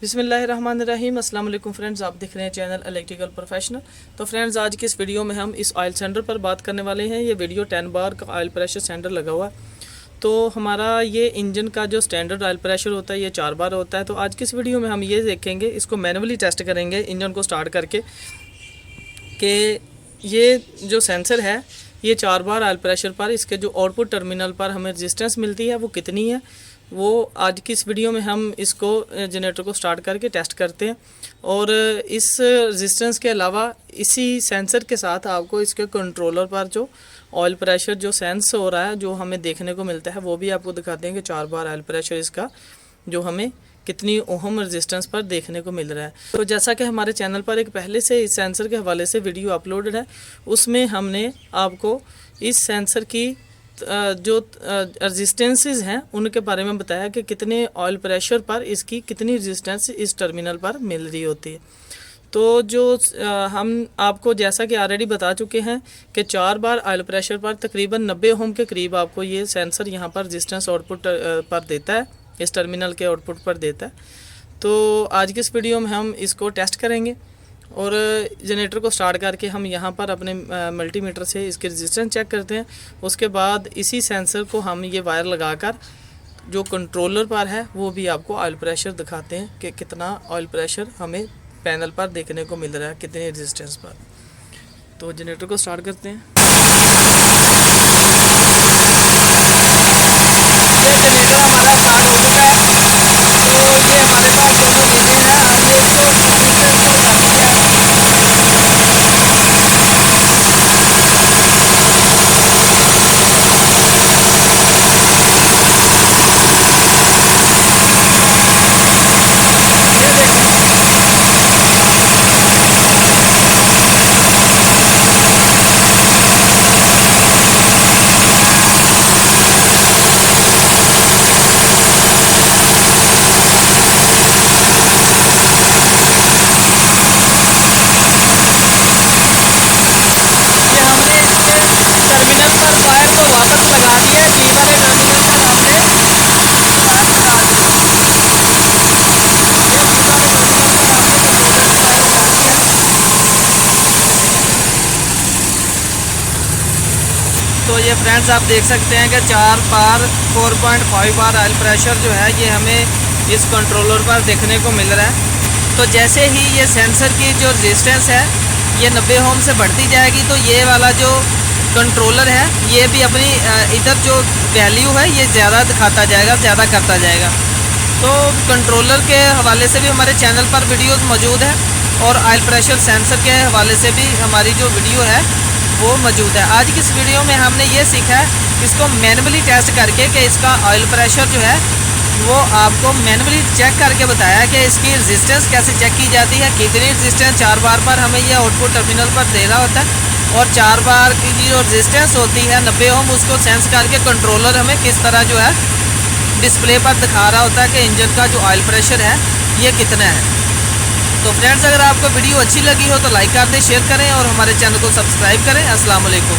बिस्मिल्लाहिर्रहमानिर्रहीम। अस्सलाम वालेकुम फ्रेंड्स, आप देख रहे हैं चैनल इलेक्ट्रिकल प्रोफेशनल। तो फ्रेंड्स, आज की इस वीडियो में हम इस ऑयल सेंडर पर बात करने वाले हैं। ये वीडियो 10 बार का ऑयल प्रेशर सेंडर लगा हुआ है। तो हमारा ये इंजन का जो स्टैंडर्ड ऑयल प्रेशर होता है ये 4 बार होता है। तो आज की इस वीडियो में हम ये देखेंगे, इसको मैनुअली टेस्ट करेंगे इंजन को स्टार्ट करके, कि ये जो सेंसर है ये 4 बार ऑयल प्रेशर पर इसके जो आउटपुट टर्मिनल पर हमें रेजिस्टेंस मिलती है वो कितनी है। वो आज की इस वीडियो में हम इसको जनरेटर को स्टार्ट करके टेस्ट करते हैं। और इस रेजिस्टेंस के अलावा इसी सेंसर के साथ आपको इसके कंट्रोलर पर जो ऑयल प्रेशर जो सेंस हो रहा है, जो हमें देखने को मिलता है, वो भी आपको दिखाते हैं कि 4 बार ऑयल प्रेशर इसका जो हमें कितनी ओहम रेजिस्टेंस पर देखने को मिल रहा है। तो जैसा कि हमारे चैनल पर एक पहले से इस सेंसर के हवाले से वीडियो अपलोडेड है, उसमें हमने आपको इस सेंसर की जो रेजिस्टेंसेस हैं उनके बारे में बताया कि कितने ऑयल प्रेशर पर इसकी कितनी रेजिस्टेंस इस टर्मिनल पर मिल रही होती है। तो जो हम आपको जैसा कि ऑलरेडी बता चुके हैं कि 4 बार ऑयल प्रेशर पर तकरीबन 90 ओम के करीब आपको ये सेंसर यहाँ पर रेजिस्टेंस आउटपुट पर देता है, इस टर्मिनल के आउटपुट पर देता है। तो आज की इस वीडियो में हम इसको टेस्ट करेंगे और जनरेटर को स्टार्ट करके हम यहाँ पर अपने मल्टीमीटर से इसके रेजिस्टेंस चेक करते हैं। उसके बाद इसी सेंसर को हम ये वायर लगाकर जो कंट्रोलर पर है वो भी आपको ऑयल प्रेशर दिखाते हैं कि कितना ऑयल प्रेशर हमें पैनल पर देखने को मिल रहा है, कितने रेजिस्टेंस पर। तो जनरेटर को स्टार्ट करते हैं। ये जनरेटर हमारा स्टार्ट हो चुका है। तो ये हमारे पास दोनों गेजेज हैं, हमने इसको रेजिस्टेंस को लगा दिया है। टर्मिनल पर वायर को वापस लगा दिया है, बी वाले टर्मिनल पर हमने वायर लगा दी है। ये बी वाले टर्मिनल पर हमने कंट्रोलर की वायर लगा दी है। तो ये फ्रेंड्स आप देख सकते हैं कि 4 बार 4.5 बार ऑयल प्रेशर जो है ये हमें इस कंट्रोलर पर देखने को मिल रहा है। तो जैसे ही ये सेंसर की जो रेजिस्टेंस है ये 90 ओम से बढ़ती जाएगी, तो ये वाला जो कंट्रोलर है ये भी अपनी इधर जो वैल्यू है ये ज़्यादा दिखाता जाएगा, ज़्यादा करता जाएगा। तो कंट्रोलर के हवाले से भी हमारे चैनल पर वीडियोस मौजूद है और ऑयल प्रेशर सेंसर के हवाले से भी हमारी जो वीडियो है वो मौजूद है। आज की इस वीडियो में हमने ये सीखा है इसको मैनुअली टेस्ट करके कि इसका ऑयल प्रेशर जो है वो आपको मैनुअली चेक करके बताया कि इसकी रेजिस्टेंस कैसे चेक की जाती है, कितनी रेजिस्टेंस 4 बार पर हमें ये आउटपुट टर्मिनल पर देना होता है, और 4 बार की जो रेजिस्टेंस होती है 90 ओम, उसको सेंस करके कंट्रोलर हमें किस तरह जो है डिस्प्ले पर दिखा रहा होता है कि इंजन का जो ऑयल प्रेशर है ये कितना है। तो फ्रेंड्स, अगर आपको वीडियो अच्छी लगी हो तो लाइक कर दें, शेयर करें और हमारे चैनल को सब्सक्राइब करें। अस्सलाम वालेकुम।